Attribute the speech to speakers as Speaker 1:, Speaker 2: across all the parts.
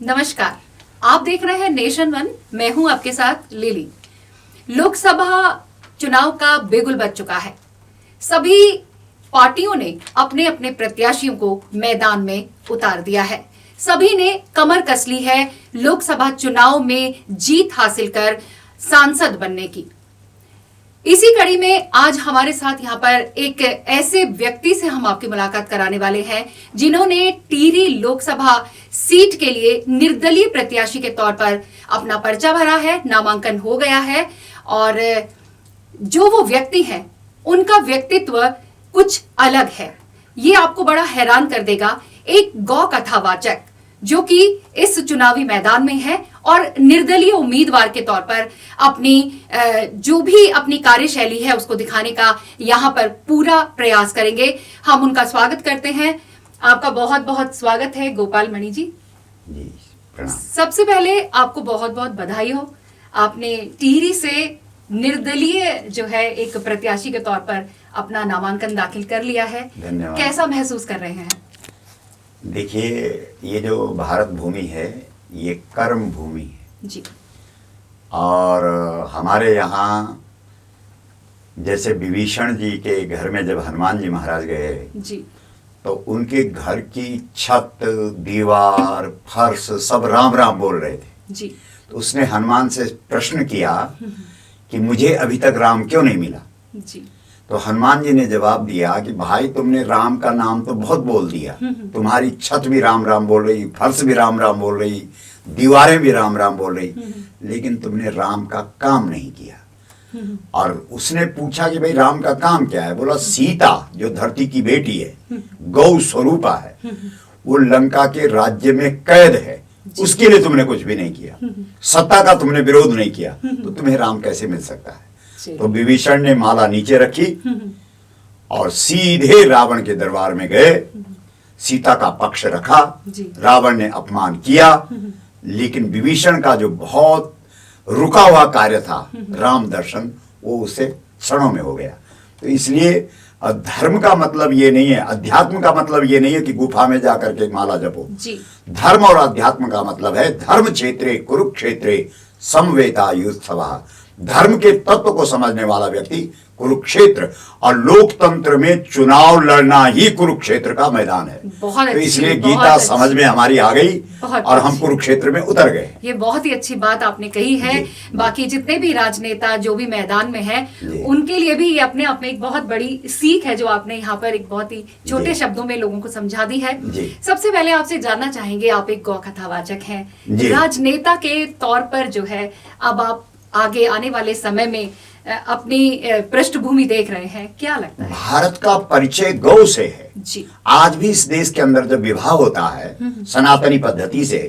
Speaker 1: नमस्कार, आप देख रहे हैं नेशन वन। मैं हूं आपके साथ लिली। लोकसभा चुनाव का बिगुल बज चुका है। सभी पार्टियों ने अपने अपने प्रत्याशियों को मैदान में उतार दिया है। सभी ने कमर कस ली है लोकसभा चुनाव में जीत हासिल कर सांसद बनने की। इसी कड़ी में आज हमारे साथ यहाँ पर एक ऐसे व्यक्ति से हम आपकी मुलाकात कराने वाले हैं जिन्होंने टिहरी लोकसभा सीट के लिए निर्दलीय प्रत्याशी के तौर पर अपना पर्चा भरा है, नामांकन हो गया है। और जो वो व्यक्ति हैं उनका व्यक्तित्व कुछ अलग है। ये आपको बड़ा हैरान कर देगा। एक गौ कथावाचक जो कि इस चुनावी मैदान में है और निर्दलीय उम्मीदवार के तौर पर अपनी जो भी अपनी कार्यशैली है उसको दिखाने का यहाँ पर पूरा प्रयास करेंगे। हम उनका स्वागत करते हैं। आपका बहुत बहुत स्वागत है गोपाल मणि जी। सबसे पहले आपको बहुत बहुत बधाई हो। आपने टिहरी से निर्दलीय जो है एक प्रत्याशी के तौर पर अपना नामांकन दाखिल कर लिया है। कैसा महसूस कर रहे हैं?
Speaker 2: देखिए, ये जो भारत भूमि है ये कर्म भूमि है
Speaker 1: जी।
Speaker 2: और हमारे यहाँ जैसे विभीषण जी के घर में जब हनुमान जी महाराज गए
Speaker 1: जी,
Speaker 2: तो उनके घर की छत, दीवार, फर्श सब राम राम बोल रहे थे
Speaker 1: जी।
Speaker 2: तो उसने हनुमान से प्रश्न किया कि मुझे अभी तक राम क्यों नहीं मिला
Speaker 1: जी।
Speaker 2: तो हनुमान जी ने जवाब दिया कि भाई तुमने राम का नाम तो बहुत बोल दिया, तुम्हारी छत भी राम राम बोल रही, फर्श भी राम राम बोल रही, दीवारें भी राम राम बोल रही, लेकिन तुमने राम का काम नहीं किया। और उसने पूछा कि भाई राम का काम क्या है? बोला सीता जो धरती की बेटी है, गौ स्वरूपा है, वो लंका के राज्य में कैद है, उसके लिए तुमने कुछ भी नहीं किया, सत्ता का तुमने विरोध नहीं किया, तो तुम्हें राम कैसे मिल सकता है? तो विभीषण ने माला नीचे रखी और सीधे रावण के दरबार में गए, सीता का पक्ष रखा। रावण ने अपमान किया, लेकिन विभीषण का जो बहुत रुका हुआ कार्य था राम दर्शन, वो उसे क्षणों में हो गया। तो इसलिए धर्म का मतलब ये नहीं है, अध्यात्म का मतलब ये नहीं है कि गुफा में जाकर के माला जपो। धर्म और अध्यात्म का मतलब है धर्म क्षेत्रे कुरुक्षेत्रे समवेतायुत्सवः। धर्म के तत्व को समझने वाला व्यक्ति कुरुक्षेत्र, और लोकतंत्र में चुनाव लड़ना ही कुरुक्षेत्र का मैदान है। तो इसलिए गीता समझ में हमारी आ गई और हम कुरुक्षेत्र में उतर गए।
Speaker 1: ये बहुत ही अच्छी बात आपने कही है। बाकी जितने भी राजनेता जो भी मैदान में हैं, उनके लिए भी ये अपने आप में एक बहुत बड़ी सीख है जो आपने यहाँ पर एक बहुत ही छोटे शब्दों में लोगों को समझा दी है। सबसे पहले आपसे जानना चाहेंगे, आप एक गौ कथावाचक हैं, राजनेता के तौर पर जो है अब आप आगे आने वाले समय में अपनी पृष्ठभूमि देख रहे हैं, क्या लगता है?
Speaker 2: भारत का परिचय गौ से है
Speaker 1: जी।
Speaker 2: आज भी इस देश के अंदर जब विवाह होता है सनातनी पद्धति से,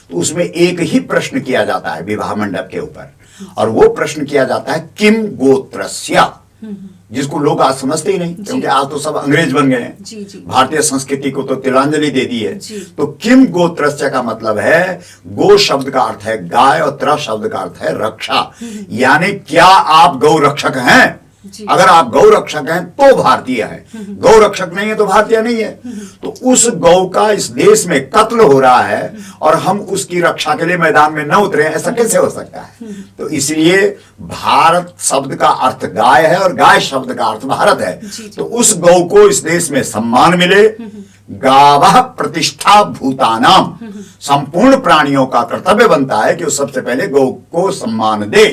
Speaker 2: तो उसमें एक ही प्रश्न किया जाता है विवाह मंडप के ऊपर, और वो प्रश्न किया जाता है किम गोत्रस्य, जिसको लोग आज समझते ही नहीं, क्योंकि आज तो सब अंग्रेज बन गए हैं। भारतीय संस्कृति को तो तिलांजलि दे दी है। तो किम गोत्रस्य का मतलब है, गो शब्द का अर्थ है गाय और त्र शब्द का अर्थ है रक्षा, यानी क्या आप गौ रक्षक हैं? अगर आप गौ रक्षक हैं तो भारतीय है, गौ रक्षक नहीं है तो भारतीय नहीं है। तो उस गौ का इस देश में कत्ल हो रहा है और हम उसकी रक्षा के लिए मैदान में न उतरे, ऐसा कैसे हो सकता है? तो इसलिए भारत शब्द का अर्थ गाय है और गाय शब्द का अर्थ भारत है। तो उस गौ को इस देश में सम्मान मिले। गावः प्रतिष्ठा भूतानाम, संपूर्ण प्राणियों का कर्तव्य बनता है कि वो सबसे पहले गौ को सम्मान दे।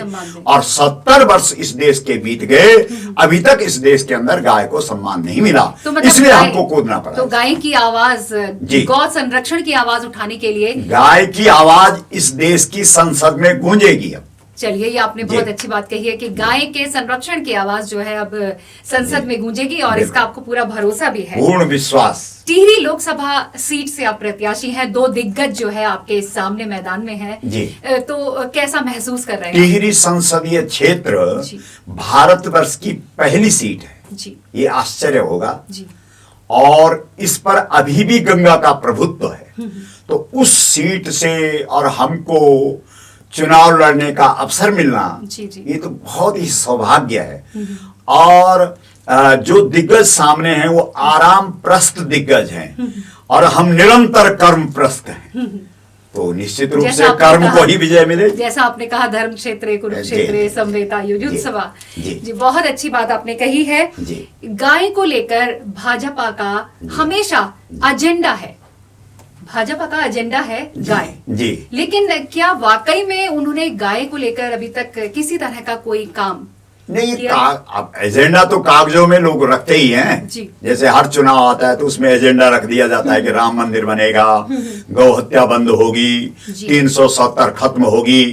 Speaker 2: और 70 वर्ष इस देश के बीत गए, अभी तक इस देश के अंदर गाय को सम्मान नहीं मिला, तो मतलब इसलिए हमको कूदना पड़ा।
Speaker 1: तो गाय की आवाज, गौ संरक्षण की आवाज उठाने के लिए
Speaker 2: गाय की आवाज इस देश की संसद में गूंजेगी। अब
Speaker 1: चलिए, ये आपने बहुत अच्छी बात कही है कि गाय के संरक्षण की आवाज जो है अब संसद में गूंजेगी, और इसका आपको पूरा भरोसा भी है,
Speaker 2: पूर्ण विश्वास।
Speaker 1: टिहरी लोकसभा सीट से आप प्रत्याशी हैं, दो दिग्गज जो है आपके सामने मैदान में है
Speaker 2: जी।
Speaker 1: तो कैसा महसूस कर रहे हैं?
Speaker 2: टिहरी संसदीय क्षेत्र भारतवर्ष की पहली सीट है
Speaker 1: जी।
Speaker 2: ये आश्चर्य होगा
Speaker 1: जी।
Speaker 2: और इस पर अभी भी गंगा का प्रभुत्व है। तो उस सीट से और हमको चुनाव लड़ने का अवसर मिलना, ये तो बहुत ही सौभाग्य है। और जो दिग्गज सामने हैं वो आराम प्रस्त दिग्गज हैं और हम निरंतर कर्म प्रस्त हैं। तो निश्चित रूप
Speaker 1: जैसा
Speaker 2: से
Speaker 1: आपने
Speaker 2: कर्म
Speaker 1: कहा-
Speaker 2: को ही विजय मिले।
Speaker 1: जैसा आपने कहा धर्म क्षेत्रे कुरुक्षेत्रे
Speaker 2: जी,
Speaker 1: समवेता युजुत्सवा।
Speaker 2: जी।
Speaker 1: जी, बहुत अच्छी बात आपने कही है।
Speaker 2: जी।
Speaker 1: गाय को लेकर भाजपा का हमेशा एजेंडा है, भाजपा का एजेंडा है गाय।
Speaker 2: जी।
Speaker 1: लेकिन क्या वाकई में उन्होंने गाय को लेकर अभी तक किसी तरह का कोई काम
Speaker 2: नहीं,
Speaker 1: किया?
Speaker 2: अब एजेंडा तो कागजों में लोग रखते ही हैं।
Speaker 1: जी।
Speaker 2: जैसे हर चुनाव आता है तो उसमें एजेंडा रख दिया जाता है कि राम मंदिर बनेगा, गौ हत्या बंद होगी,
Speaker 1: जी।
Speaker 2: 370 खत्म होगी।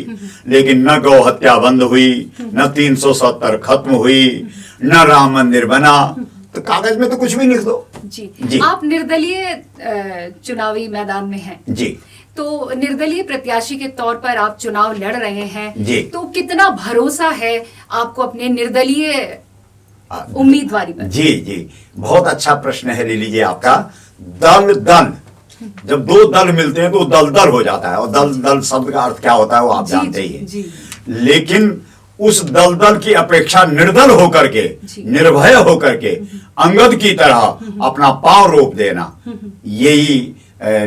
Speaker 2: लेकिन न गौ हत्या बंद हुई, न 370 खत्म हुई, न राम मंदिर बना। तो कागज में तो कुछ भी लिख दो।
Speaker 1: जी,
Speaker 2: जी।
Speaker 1: आप निर्दलीय चुनावी मैदान में हैं,
Speaker 2: जी।
Speaker 1: तो निर्दलीय प्रत्याशी के तौर पर आप चुनाव लड़ रहे हैं।
Speaker 2: जी।
Speaker 1: तो कितना भरोसा है आपको अपने निर्दलीय उम्मीदवारी पर?
Speaker 2: जी जी, बहुत अच्छा प्रश्न है ले लीजिए आपका। दल जब दो दल मिलते हैं तो दल दल हो जाता है, और दल शब्द का अर्थ क्या होता है वो आप
Speaker 1: जी,
Speaker 2: जानते ही
Speaker 1: जी,
Speaker 2: हैं।
Speaker 1: जी।
Speaker 2: लेकिन उस दल की अपेक्षा निर्दल होकर के,
Speaker 1: जी।
Speaker 2: निर्भय होकर के, अंगद की तरह अपना पांव रोप देना, यही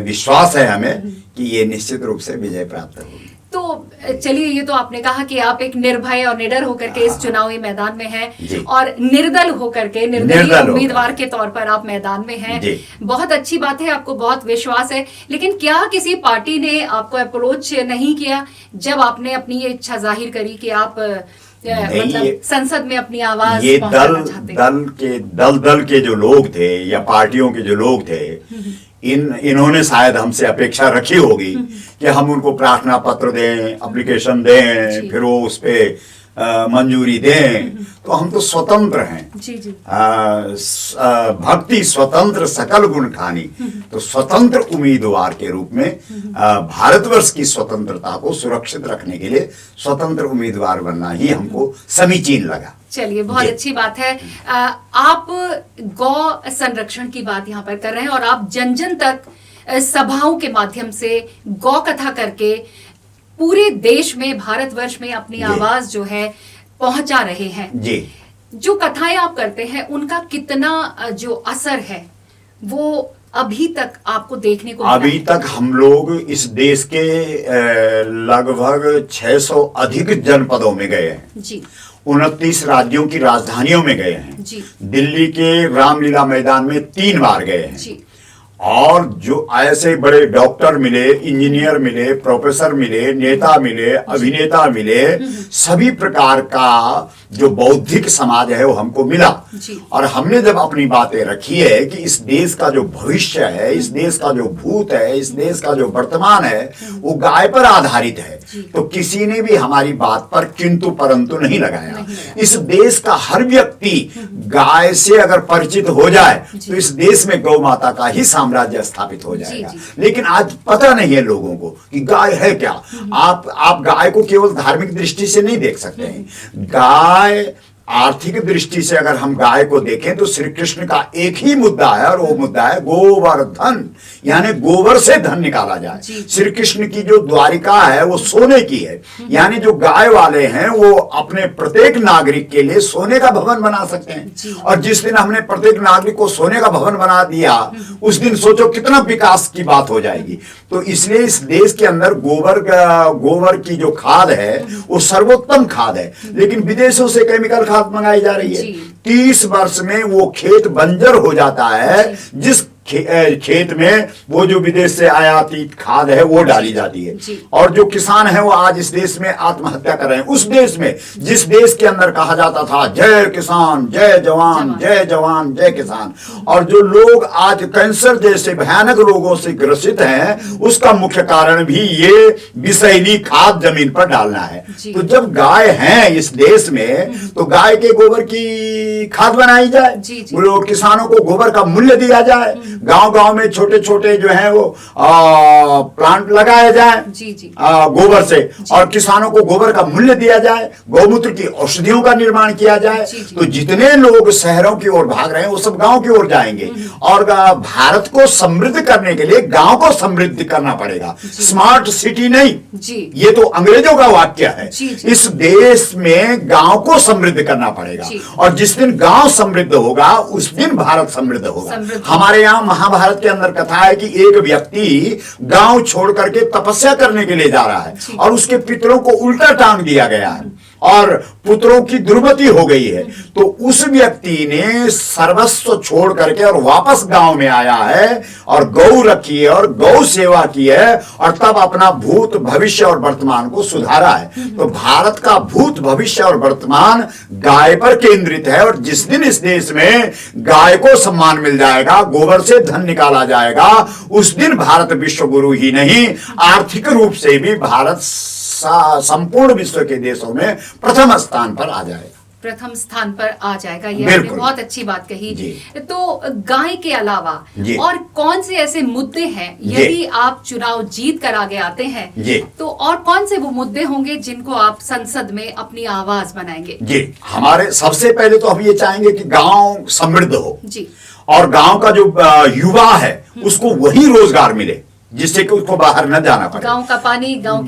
Speaker 2: विश्वास है हमें कि ये निश्चित रूप से विजय प्राप्त होगी।
Speaker 1: तो चलिए, ये तो आपने कहा कि आप एक निर्भय और निडर होकर के इस चुनावी मैदान में
Speaker 2: जी।
Speaker 1: हैं, और निर्दल होकर के, निर्दलीय
Speaker 2: निर्दल
Speaker 1: उम्मीदवार के तौर पर आप मैदान में हैं।
Speaker 2: जी।
Speaker 1: बहुत अच्छी बात है, आपको बहुत विश्वास है। लेकिन क्या किसी पार्टी ने आपको अप्रोच नहीं किया जब आपने अपनी ये इच्छा जाहिर करी कि आप
Speaker 2: नहीं,
Speaker 1: मतलब संसद में अपनी आवाज
Speaker 2: ये
Speaker 1: पहुंचाना चाहते हैं?
Speaker 2: दल के जो लोग थे या पार्टियों के जो लोग थे, इन्होंने शायद हमसे अपेक्षा रखी होगी कि हम उनको प्रार्थना पत्र दें, एप्लीकेशन दें,
Speaker 1: जी।
Speaker 2: फिर वो उस पे मंजूरी दें। तो हम तो स्वतंत्र हैं।
Speaker 1: जी जी।
Speaker 2: भक्ति स्वतंत्र सकल गुण खानी। तो स्वतंत्र उम्मीदवार के रूप में भारतवर्ष की स्वतंत्रता को सुरक्षित रखने के लिए स्वतंत्र उम्मीदवार बनना ही हमको समीचीन लगा।
Speaker 1: चलिए, बहुत
Speaker 2: जी।
Speaker 1: अच्छी बात है। आप गौ संरक्षण की बात यहाँ पर कर रहे हैं, और आप जन जन तक सभाओं के माध्यम से गौ कथा करके पूरे देश में, भारतवर्ष में अपनी
Speaker 2: जी।
Speaker 1: आवाज जो है पहुंचा रहे हैं।
Speaker 2: जी।
Speaker 1: जो कथाएं आप करते हैं उनका कितना जो असर है वो अभी तक आपको देखने को मिला
Speaker 2: अभी
Speaker 1: है?
Speaker 2: तक हम लोग इस देश के लगभग 600 अधिक जनपदों में गए हैं।
Speaker 1: जी
Speaker 2: 29 राज्यों की राजधानियों में गए हैं।
Speaker 1: जी।
Speaker 2: दिल्ली के रामलीला मैदान में 3 बार गए हैं।
Speaker 1: जी
Speaker 2: और जो ऐसे बड़े डॉक्टर मिले, इंजीनियर मिले, प्रोफेसर मिले, नेता मिले, अभिनेता मिले, सभी प्रकार का जो बौद्धिक समाज है वो हमको मिला।
Speaker 1: जी।
Speaker 2: और हमने जब अपनी बातें रखी है कि इस देश का जो भविष्य है, इस देश का जो भूत है, इस देश का जो वर्तमान है, वो गाय पर आधारित है, तो किसी ने भी हमारी बात पर किंतु परंतु नहीं लगाया। इस देश का हर व्यक्ति गाय से अगर परिचित हो जाए तो इस देश में गौ माता का ही साम्राज्य स्थापित हो जाएगा। लेकिन आज पता नहीं है लोगों को कि गाय है क्या। आप गाय को केवल धार्मिक दृष्टि से नहीं देख सकते हैं। गाय आर्थिक दृष्टि से अगर हम गाय को देखें तो श्री कृष्ण का एक ही मुद्दा है, और वो मुद्दा है गोवर्धन, यानी गोबर से धन निकाला जाए। श्री कृष्ण की जो द्वारिका है वो सोने की है, यानी जो गाय वाले हैं वो अपने प्रत्येक नागरिक के लिए सोने का भवन बना सकते हैं। और जिस दिन हमने प्रत्येक नागरिक को सोने का भवन बना दिया, उस दिन सोचो कितना विकास की बात हो जाएगी। तो इसलिए इस देश के अंदर गोबर की जो खाद है वो सर्वोत्तम खाद है, लेकिन विदेशों से केमिकल खाद मंगाई जा रही है। 30 वर्ष में वो खेत बंजर हो जाता है, जिस खेत में वो जो विदेश से आयातित खाद है वो डाली जाती है। और जो किसान है वो आज इस देश में आत्महत्या कर रहे हैं। उस देश में, जिस देश के अंदर कहा जाता था जय किसान, जय जवान, जय जवान, जय किसान, और जो लोग आज कैंसर जैसे भयानक रोगों से ग्रसित हैं, उसका मुख्य कारण भी ये विषैली खाद जमीन पर डालना है। तो जब गाय है इस देश में तो गाय के गोबर की खाद बनाई जाए, लोग किसानों को गोबर का मूल्य दिया जाए, गांव-गांव में छोटे-छोटे जो हैं वो प्लांट लगाए जाए गोबर से, और किसानों को गोबर का मूल्य दिया जाए, गौमूत्र की औषधियों का निर्माण किया जाए। तो जितने लोग शहरों की ओर भाग रहे हैं वो सब गांव की ओर जाएंगे। और भारत को समृद्ध करने के लिए गांव को समृद्ध करना पड़ेगा, स्मार्ट सिटी नहीं। ये तो अंग्रेजों का वाक्य है। इस देश में गांव को समृद्ध करना पड़ेगा, और जिस दिन गांव समृद्ध होगा उस दिन भारत समृद्ध होगा। हमारे यहाँ महाभारत के अंदर कथा है कि एक व्यक्ति गांव छोड़ करके तपस्या करने के लिए जा रहा है और उसके पितरों को उल्टा टांग दिया गया है और पुत्रों की दुर्गति हो गई है। तो उस व्यक्ति ने सर्वस्व छोड़ करके और वापस गांव में आया है और गौ रखी है और गौ सेवा की है और तब अपना भूत भविष्य और वर्तमान को सुधारा है। तो भारत का भूत भविष्य और वर्तमान गाय पर केंद्रित है और जिस दिन इस देश में गाय को सम्मान मिल जाएगा, गोबर से धन निकाला जाएगा, उस दिन भारत विश्व गुरु ही नहीं आर्थिक रूप से भी भारत संपूर्ण विश्व के देशों में प्रथम स्थान पर आ जाएगा।
Speaker 1: प्रथम स्थान पर आ जाएगा। ये आपने बहुत अच्छी बात कही। तो गाय के अलावा और कौन से ऐसे मुद्दे हैं यदि आप चुनाव जीत कर आगे आते हैं तो और कौन से वो मुद्दे होंगे जिनको आप संसद में अपनी आवाज बनाएंगे?
Speaker 2: जी, हमारे सबसे पहले तो हम ये चाहेंगे कि गांव समृद्ध हो
Speaker 1: जी
Speaker 2: और गांव का जो युवा है उसको वही रोजगार मिले जिससे कि उसको बाहर न जाना पड़े।
Speaker 1: गांव का पानी, गांव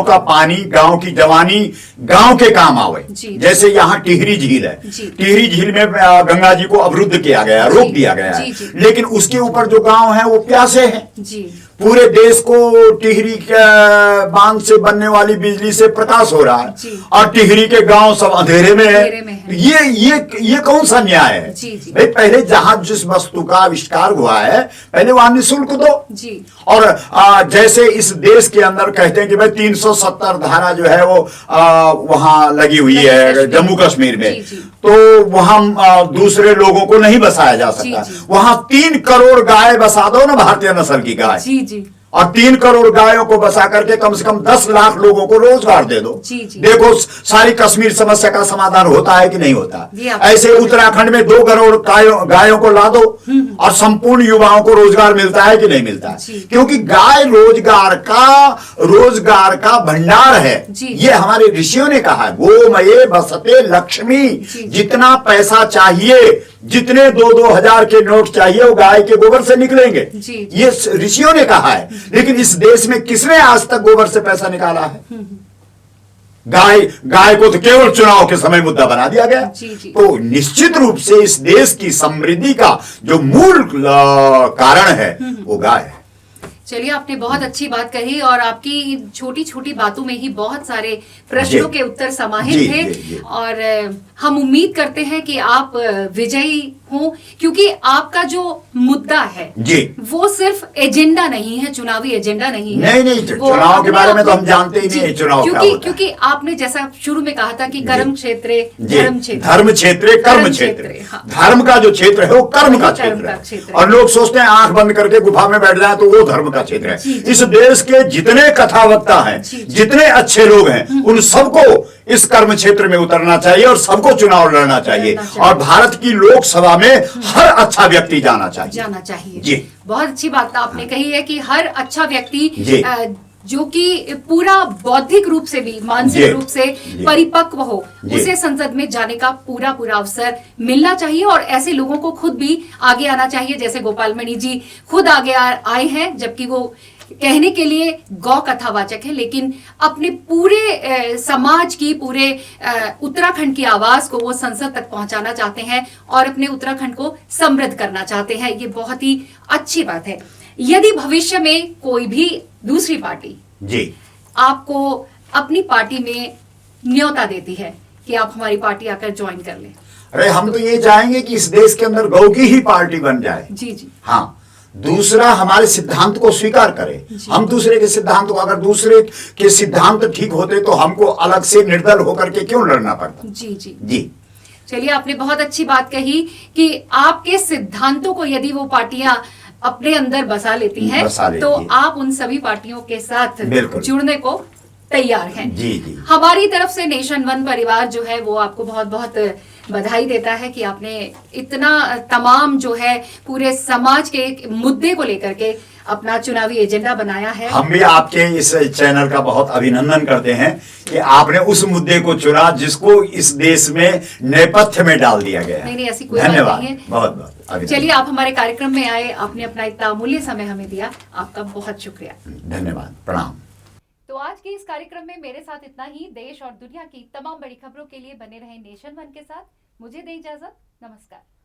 Speaker 2: का पानी, गांव की जवानी गांव के काम आवे। जैसे यहाँ टिहरी झील है, टिहरी झील में गंगा जी को अवरुद्ध किया गया, रोक दिया गया है, लेकिन उसके ऊपर जो गांव है वो प्यासे हैं। पूरे देश को टिहरी के बांध से बनने वाली बिजली से प्रकाश हो रहा है और टिहरी के गांव सब अंधेरे में है। ये कौन सा न्याय है? भाई पहले जहां जिस वस्तु का आविष्कार हुआ है पहले वहां निःशुल्क दो। और जैसे इस देश के अंदर कहते हैं कि भाई 370 धारा जो है वो वहां लगी हुई है जम्मू कश्मीर में, तो वहां दूसरे लोगों को नहीं बसाया जा सकता। वहां 3 करोड़ गाय बसा दो ना, भारतीय नस्ल की गाय, और 3 करोड़ गायों को बसा करके कम से कम 10 लाख लोगों को रोजगार दे दो। देखो सारी कश्मीर समस्या का समाधान होता है कि नहीं होता। ऐसे उत्तराखंड में 2 करोड़ गायों को ला दो और संपूर्ण युवाओं को रोजगार मिलता है कि नहीं मिलता है? क्योंकि गाय रोजगार का भंडार है। ये हमारे ऋषियों ने कहा है, गोमये बसते लक्ष्मी। जितना पैसा चाहिए, जितने 2-2 हजार के नोट चाहिए वो गाय के गोबर से निकलेंगे। ये ऋषियों ने कहा है, लेकिन इस देश में किसने आज तक गोबर से पैसा निकाला है? गाय को तो केवल चुनाव के समय मुद्दा बना दिया गया। तो निश्चित रूप से इस देश की समृद्धि का जो मूल कारण है वो गाय है।
Speaker 1: चलिए, आपने बहुत अच्छी बात कही और आपकी छोटी छोटी बातों में ही बहुत सारे प्रश्नों के उत्तर समाहित थे और हम उम्मीद करते हैं कि आप विजयी हों, क्योंकि आपका जो मुद्दा है वो सिर्फ एजेंडा नहीं है, चुनावी एजेंडा नहीं है।
Speaker 2: नहीं, चुनाव के बारे में तो हम जानते ही नहीं चुनाव
Speaker 1: क्योंकि आपने जैसा शुरू में कहा था कि कर्म क्षेत्र
Speaker 2: धर्म क्षेत्र कर्म क्षेत्र। धर्म का जो क्षेत्र है वो कर्म का क्षेत्र है और लोग सोचते हैं आंख बंद करके गुफा में बैठ जाए तो वो धर्म का क्षेत्र है। इस देश के जितने कथावक्ता हैं, जितने अच्छे लोग हैं, उन सबको इस कर्म क्षेत्र में उतरना चाहिए और सबको चुनाव लड़ना चाहिए और भारत की लोकसभा में हर अच्छा व्यक्ति जाना चाहिए। जी,
Speaker 1: बहुत अच्छी बात आपने कही है कि हर अच्छा व्यक्ति जो कि पूरा बौद्धिक रूप से भी मानसिक रूप से परिपक्व हो, उसे संसद में जाने का पूरा अवसर मिलना चाहिए और ऐसे लोगों को खुद भी आगे आना चाहिए। जैसे गोपाल मणि जी खुद आगे आए हैं, जबकि वो कहने के लिए गौ कथावाचक है, लेकिन अपने पूरे समाज की, पूरे उत्तराखंड की आवाज को वो संसद तक पहुंचाना चाहते हैं और अपने उत्तराखंड को समृद्ध करना चाहते हैं। ये बहुत ही अच्छी बात है। यदि भविष्य में कोई भी दूसरी पार्टी आपको अपनी पार्टी में न्योता देती है कि आप हमारी पार्टी आकर ज्वाइन कर लें,
Speaker 2: अरे हम तो ये चाहेंगे कि इस देश के अंदर गौ की ही पार्टी बन जाए।
Speaker 1: जी।
Speaker 2: हाँ, दूसरा हमारे सिद्धांत को स्वीकार करे। हम दूसरे के सिद्धांत को, अगर दूसरे के सिद्धांत ठीक होते तो हमको अलग से निर्दल होकर के क्यों लड़ना पड़ता? जी।
Speaker 1: चलिए, आपने बहुत अच्छी बात कही कि आपके सिद्धांतों को यदि वो पार्टियां अपने अंदर बसा लेती हैं तो आप उन सभी पार्टियों के साथ जुड़ने को तैयार हैं।
Speaker 2: जी।
Speaker 1: हमारी तरफ से नेशन वन परिवार जो है वो आपको बहुत बहुत बधाई देता है कि आपने इतना तमाम जो है पूरे समाज के मुद्दे को लेकर के अपना चुनावी एजेंडा बनाया है।
Speaker 2: हम भी आपके इस चैनल का बहुत अभिनंदन करते हैं कि आपने उस मुद्दे को चुना जिसको इस देश में नेपथ्य में डाल दिया गया है।
Speaker 1: नहीं, ऐसी कोई बात नहीं है।
Speaker 2: बहुत
Speaker 1: चलिए, आप हमारे कार्यक्रम में आए, आपने अपना इतना अमूल्य समय हमें दिया, आपका बहुत शुक्रिया।
Speaker 2: धन्यवाद, प्रणाम।
Speaker 1: तो आज के इस कार्यक्रम में मेरे साथ इतना ही। देश और दुनिया की तमाम बड़ी खबरों के लिए बने रहें नेशन वन के साथ। मुझे दें इजाजत, नमस्कार।